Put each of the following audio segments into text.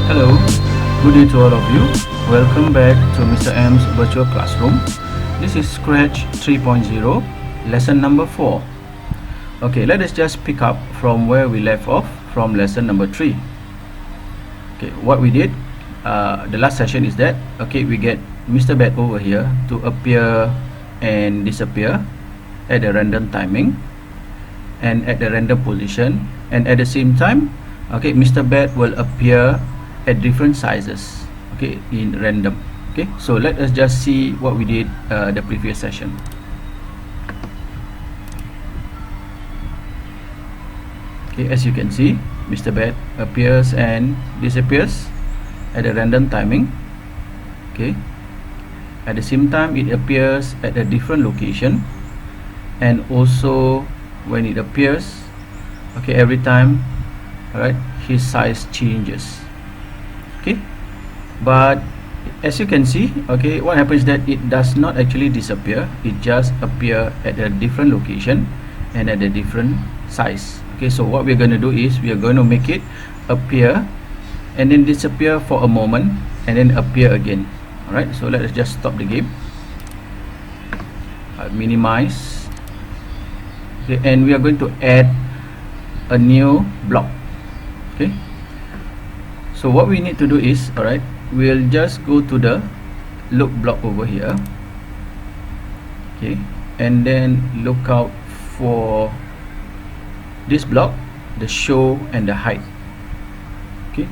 Hello, good day to all of you. Welcome back to Mr. M's virtual classroom. This is Scratch 3.0, lesson number 4. Okay, let us just pick up from where we left off from lesson number 3. Okay, what we did the last session is that we get Mr. Bat over here to appear and disappear at a random timing and at a random position, and at the same time Mr. Bat will appear at different sizes in random. So let us just see what we did the previous session. As you can see, Mr. Bat appears and disappears at a random timing. At the same time, it appears at a different location, and also when it appears every time, his size changes. But as you can see, what happens is that it does not actually disappear, it just appear at a different location and at a different size. So what we're going to do is we are going to make it appear and then disappear for a moment and then appear again. Alright, so let us just stop the game. Minimize. And we are going to add a new block. So what we need to do is, we'll just go to the look block over here, and then look out for this block, the show and the height.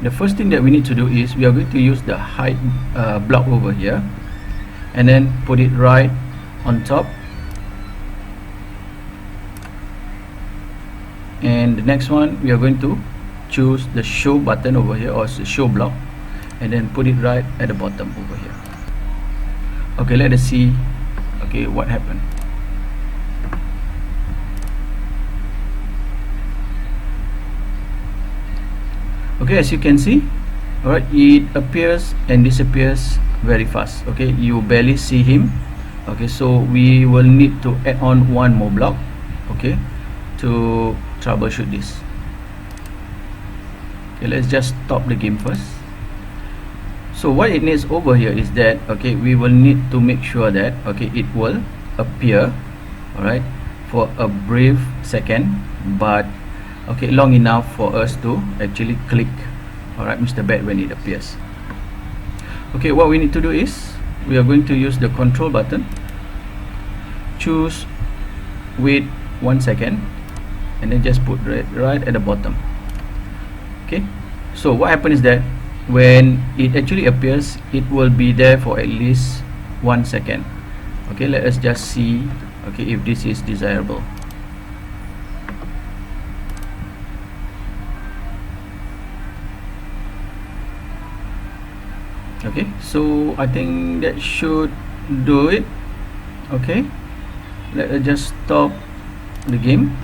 The first thing that we need to do is we are going to use the height block over here and then put it right on top, and the next one we are going to choose the show button over here, or the show block, and then put it right at the bottom over here. Let us see what happened. As you can see, it appears and disappears very fast. You barely see him. So we will need to add on one more block to troubleshoot this. Let's just stop the game first. So what it needs over here is that we will need to make sure that it will appear for a brief second, but long enough for us to actually click Mr. Bat when it appears. What we need to do is we are going to use the control button, choose wait 1 second, and then just put it right at the bottom. So what happens is that when it actually appears, it will be there for at least 1 second. Let us just see if this is desirable. So I think that should do it. Let us just stop the game.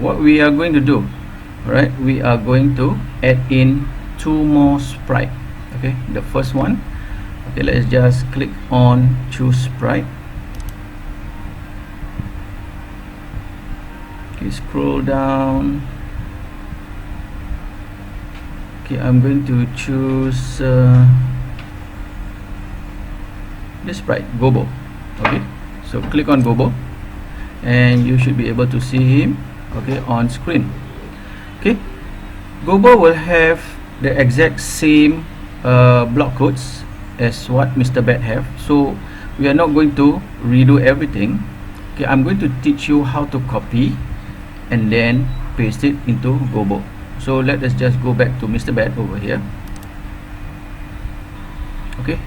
What we are going to do, we are going to add in 2 more sprite. The first one, let's just click on choose sprite. Scroll down. I'm going to choose this sprite, Gobo. So click on Gobo, and you should be able to see him on screen. Gobo will have the exact same block codes as what Mr. Bat have, so we are not going to redo everything. I'm going to teach you how to copy and then paste it into Gobo. So let us just go back to Mr. Bat over here.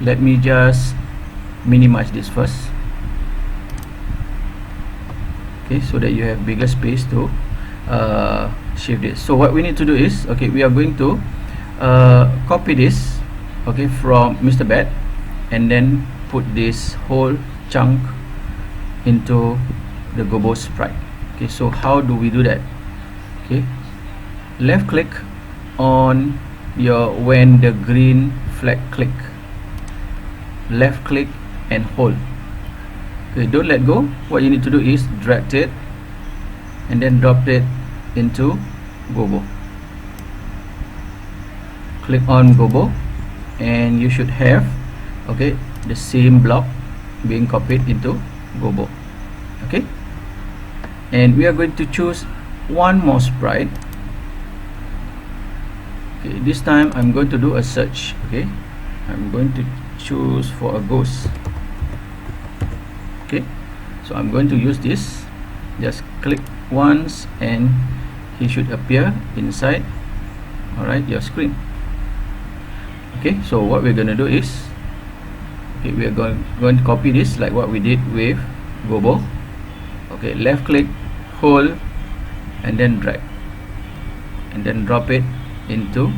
Let me just minimize this first, so that you have bigger space to shift this. So what we need to do is we are going to copy this from Mr. Bat and then put this whole chunk into the Gobo sprite. So how do we do that? Left click on your when the green flag click, left click and hold. Don't let go. What you need to do is drag it and then drop it into Gobo. Click on Gobo, and you should have, okay, the same block being copied into Gobo. Okay, and we are going to choose one more sprite. Okay, this time I'm going to do a search. Okay, I'm going to choose for a ghost. Okay, so I'm going to use this. Just click once and he should appear inside, alright, your screen. Okay, so what we're going to do is, okay, we are going to copy this like what we did with Gobo. Okay, left click, hold, and then drag, and then drop it into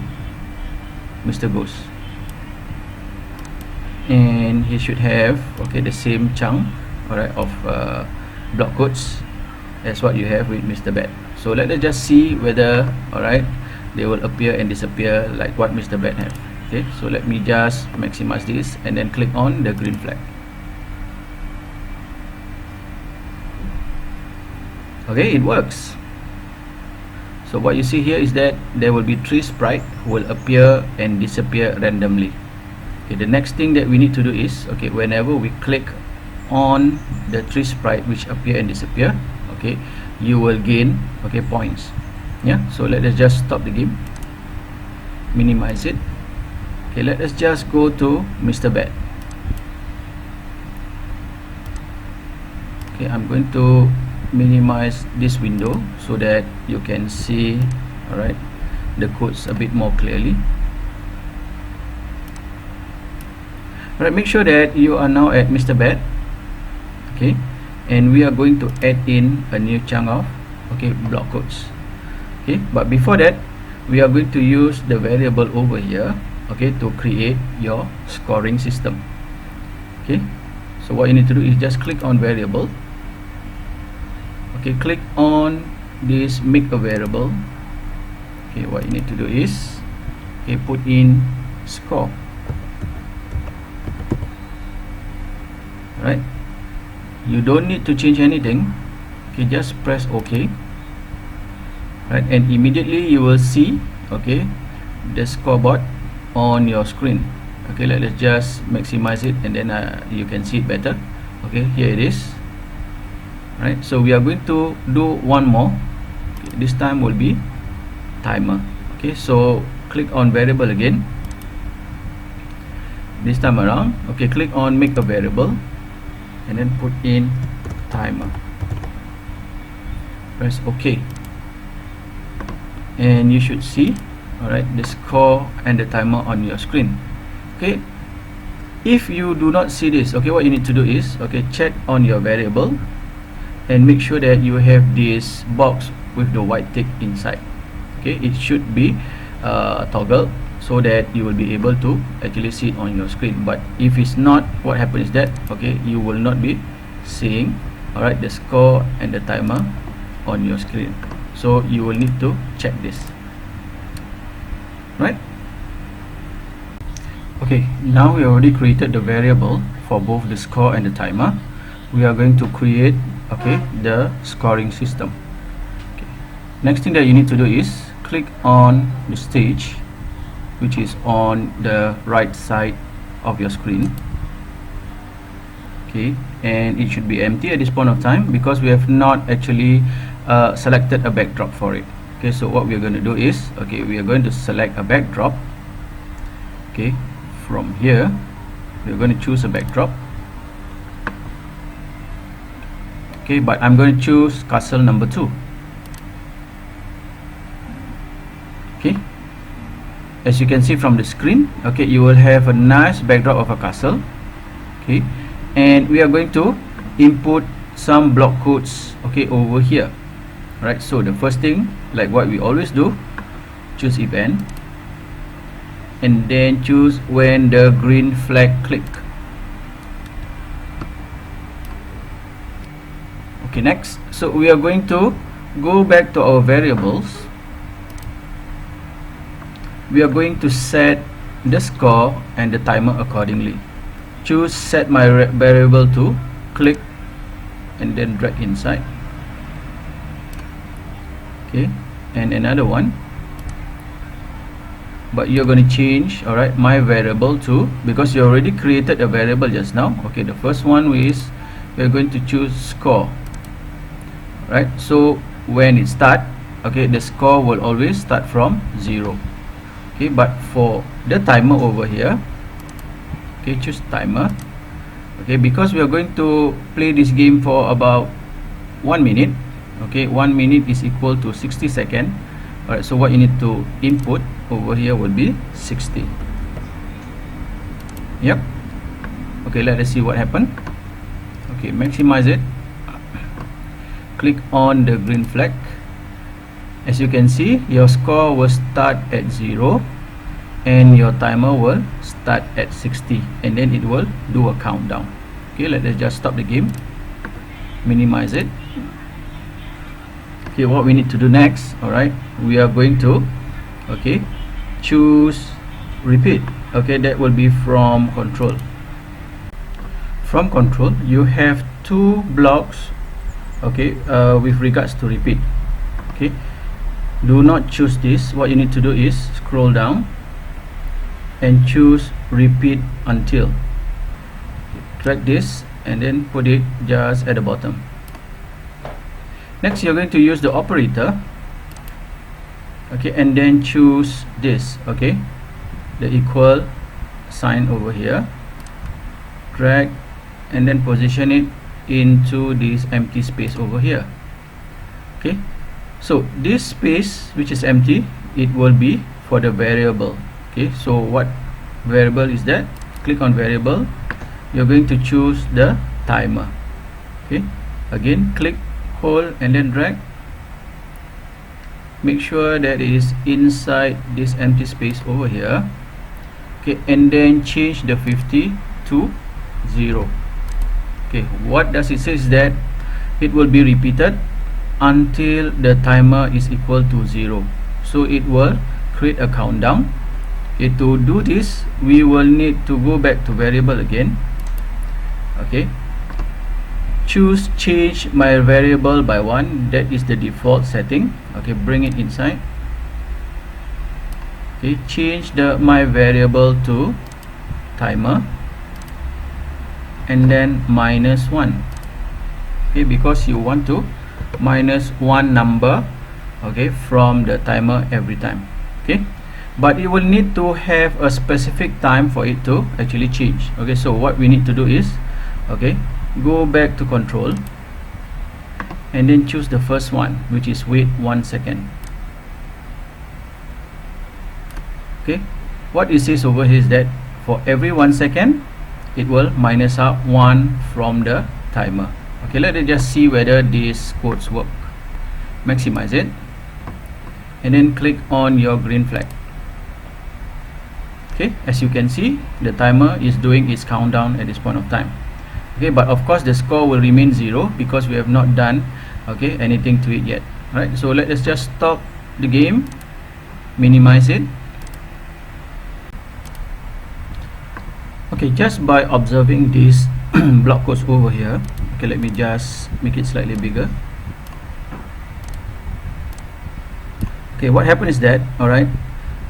Mr. Ghost, and he should have, okay, the same chunk, alright, of block codes as what you have with Mr. Bat. So let us just see whether, alright, they will appear and disappear like what Mr. Bat have. Okay, so let me just maximize this and then click on the green flag. Okay, it works. So what you see here is that there will be 3 sprites who will appear and disappear randomly. Okay, the next thing that we need to do is, okay, whenever we click on the 3 sprites which appear and disappear, okay, you will gain, okay, points. Yeah, so let us just stop the game, minimize it. Okay, let us just go to Mr. Bat. Okay, I'm going to minimize this window so that you can see, alright, the codes a bit more clearly. Alright, make sure that you are now at Mr. Bat. Okay, and we are going to add in a new chunk of, okay, block codes. Okay, but before that, we are going to use the variable over here, okay, to create your scoring system. Okay, so what you need to do is just click on variable. Okay, click on this make a variable. Okay, what you need to do is, okay, put in score. Right, you don't need to change anything. Okay, just press OK. Right, and immediately you will see, okay, the scoreboard on your screen. Okay, let's just maximize it and then you can see it better. Okay, here it is. Right, so we are going to do one more. Okay, this time will be timer. Okay, so click on variable again. This time around, okay, click on make a variable and then put in timer. Press OK, and you should see, alright, the score and the timer on your screen. Okay, if you do not see this, okay, what you need to do is, okay, check on your variable and make sure that you have this box with the white tick inside. Okay, it should be toggled so that you will be able to actually see it on your screen. But if it's not, what happens is that, okay, you will not be seeing, alright, the score and the timer on your screen. So you will need to check this. Right, okay, now we already created the variable for both the score and the timer. We are going to create, okay, the scoring system. Okay, next thing that you need to do is click on the stage, which is on the right side of your screen. Okay, and it should be empty at this point of time because we have not actually selected a backdrop for it. Okay, so what we are going to do is, okay, we are going to select a backdrop. Okay, from here we are going to choose a backdrop. Okay, but I'm going to choose castle number 2. Okay, as you can see from the screen, okay, you will have a nice backdrop of a castle. Okay, and we are going to input some block codes, okay, over here. Right, so the first thing, like what we always do, choose event and then choose when the green flag click. Okay, next, so we are going to go back to our variables. We are going to set the score and the timer accordingly. Choose set my variable to, click and then drag inside. okay, and another one, but you're going to change, all right, my variable to, because you already created a variable just now. Okay, the first one is we're going to choose score, right? So when it start, okay, the score will always start from 0. Okay, but for the timer over here, okay, choose timer. Okay, because we are going to play this game for about 1 minute. Okay, 1 minute is equal to 60 seconds. Alright, so what you need to input over here would be 60. Yep. Okay, let us see what happened. Okay, maximize it. Click on the green flag. As you can see, your score will start at 0 and your timer will start at 60, and then it will do a countdown. Okay, let us just stop the game, minimize it. Okay, what we need to do next, all right, we are going to, okay, choose repeat. Okay, that will be from control. From control, you have 2 blocks, okay, with regards to repeat. Okay, do not choose this. What you need to do is scroll down and choose repeat until. Drag this and then put it just at the bottom. Next, you're going to use the operator, okay, and then choose this, okay, the equal sign over here. Drag and then position it into this empty space over here. Okay, so this space which is empty, it will be for the variable. Okay, so what variable is that? Click on variable. You're going to choose the timer. Okay, again click, hold and then drag. Make sure that it is inside this empty space over here. Okay, and then change the 50 to 0. Okay, what does it say is that it will be repeated until the timer is equal to 0. So it will create a countdown. Okay, to do this, we will need to go back to variable again. Okay, choose change my variable by 1. That is the default setting. Okay, bring it inside. Okay, change the my variable to timer and then -1. Okay, because you want to minus 1 number, okay, from the timer every time. Okay, but you will need to have a specific time for it to actually change. Okay, so what we need to do is, okay, go back to control and then choose the first one, which is wait 1 second. Okay, what it says over here is that for every 1 second it will minus out 1 from the timer. Okay, let us just see whether these codes work. Maximize it and then click on your green flag. Okay, as you can see, the timer is doing its countdown at this point of time. Okay, but of course the score will remain 0 because we have not done, okay, anything to it yet. Right, so let us just stop the game, minimize it. Okay, just by observing these block codes over here, okay, let me just make it slightly bigger. Okay, what happens is that, alright,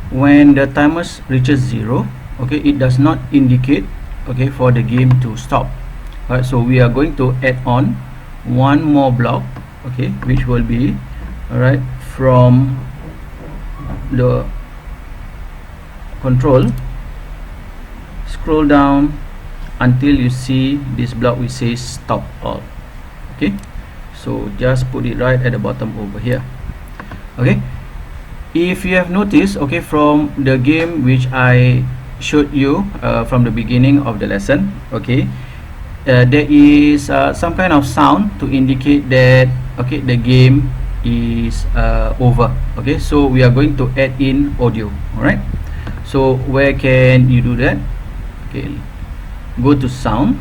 when the timer reaches 0, okay, it does not indicate, okay, for the game to stop. Alright, so we are going to add on 1 more block, okay, which will be, alright, from the control. Scroll down until you see this block which says stop all. Okay, so just put it right at the bottom over here. Okay, if you have noticed, okay, from the game which I showed you from the beginning of the lesson, okay, there is some kind of sound to indicate that, okay, the game is over. Okay, so we are going to add in audio. All right, so where can you do that? Okay, go to sound,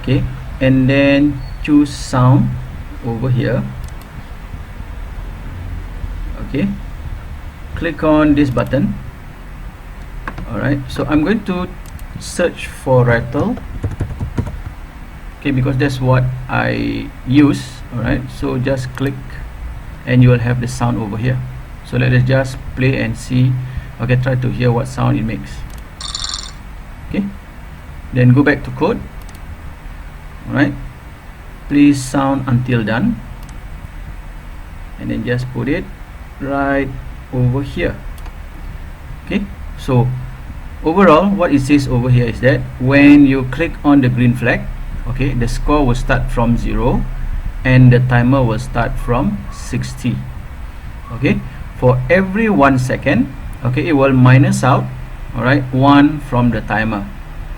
okay, and then choose sound over here. Okay, click on this button. Alright, so I'm going to search for rattle, okay, because that's what I use. Alright, so just click and you will have the sound over here. So let us just play and see. Okay, try to hear what sound it makes. Okay, then go back to code. Alright, please sound until done, and then just put it right over here. Okay, so overall what it says over here is that when you click on the green flag, okay, the score will start from 0 and the timer will start from 60. Okay, for every 1 second, okay, it will minus out, alright, 1 from the timer.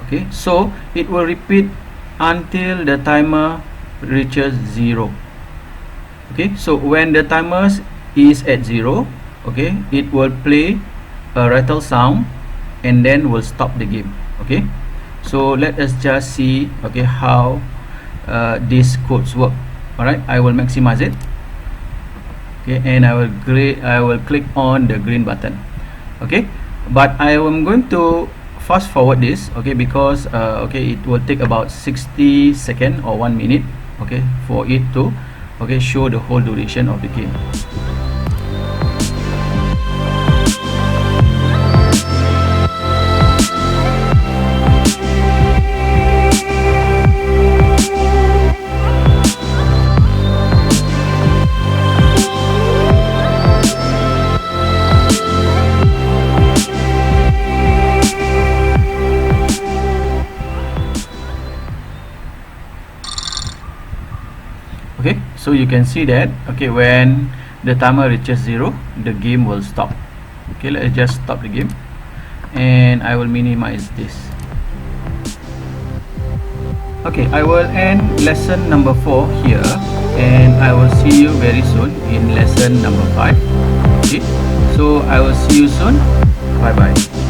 Okay, so it will repeat until the timer reaches 0. Okay, so when the timer is at 0, okay, it will play a rattle sound and then will stop the game. Okay, so let us just see, okay, how these codes work. Alright, I will maximize it. Okay, and I will click on the green button. Okay, but I am going to fast forward this, okay, because okay, it will take about 60 seconds or 1 minute, okay, for it to, okay, show the whole duration of the game. Okay, so you can see that, okay, when the timer reaches 0, the game will stop. Okay, let's just stop the game and I will minimize this. Okay, I will end lesson number 4 here, and I will see you very soon in lesson number 5. Okay, so I will see you soon. Bye bye.